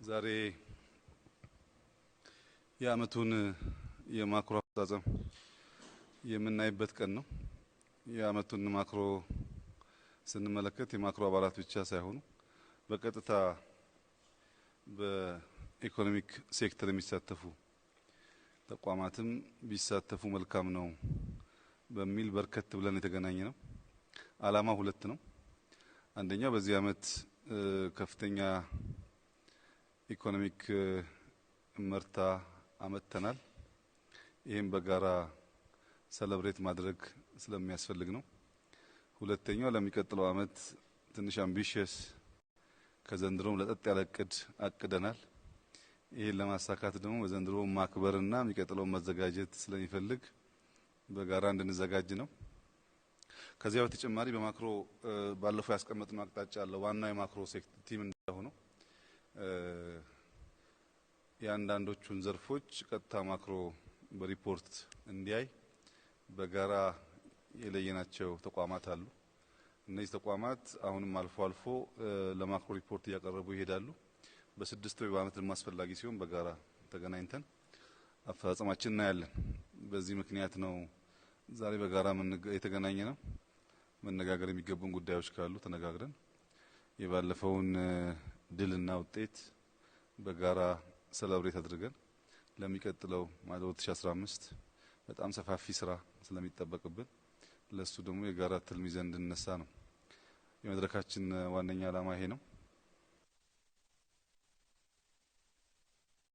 ዛሬ የአመቱን የማክሮ አፈጻጸም የምናይበት ቀን ነው። የአመቱን ማክሮ ስንመለከት የማክሮ አባላት ብቻ ሳይሆኑ በቀጥታ በኢኮኖሚክ ሴክተር የሚሳተፉ ተቋማትም ቢሳተፉ መልካም ነው በሚል በርከት ብለን የተገናኘ ነው። አላማ ሁለት ነው። አንደኛው በዚህ አመት ከፍተኛ ኢኮኖሚክ መርታ አመተናል። ይሄን በጋራ ሰለብሬት ማድረግ ስለሚያስፈልግ ነው። ሁለተኛው ለሚቀጥለው አመት ትንሽ አምቢሽየስ ከዘንድሮም ለጠጥ ያለ እቅድ አቅደናል። ይሄን ለማሳካት ደግሞ በዘንድሮ ማክበርና የሚቀጥለው መዘጋጀት ስለሚፈልግ በጋራ እንድንዘጋጅ ነው። ከዚያ በተጨማሪ በማክሮ ባለፈው ያስቀመጥነው አቅጣጫ አለ። ዋናው የማክሮ ሴክተር ቲም እንደሆነው የአንዳንዶቹን ዘርፎች ቀጥታ ማክሮ በሪፖርት እንዲያይ በጋራ የለየናቸው ተቋማት አሉ። እነዚህ ተቋማት አሁንም አልፎ አልፎ ለማክሮ ሪፖርት እያቀረቡ ይሄዳሉ። በስድስት ወይ በአመት ደግሞ አስፈላጊ ሲሆን በጋራ ተገናኝተን አፈጻጸማችን እናያለን። በዚህ ምክንያት ነው ዛሬ በጋራ የተገናኘ ነው። መነጋገር የሚገቡን ጉዳዮች ካሉ ተነጋግረን የባለፈውን ድልና ውጤት በጋራ ሰለብሬት አድርገን ለሚቀጥለው ማለት 2015 በጣም ሰፋፊ ስራ ስለሚጠበቅብን ለሱ ደግሞ የጋራ ትልም ይዘን እንድንነሳ ነው። የመድረካችን ዋነኛ ዓላማ ይሄ ነው።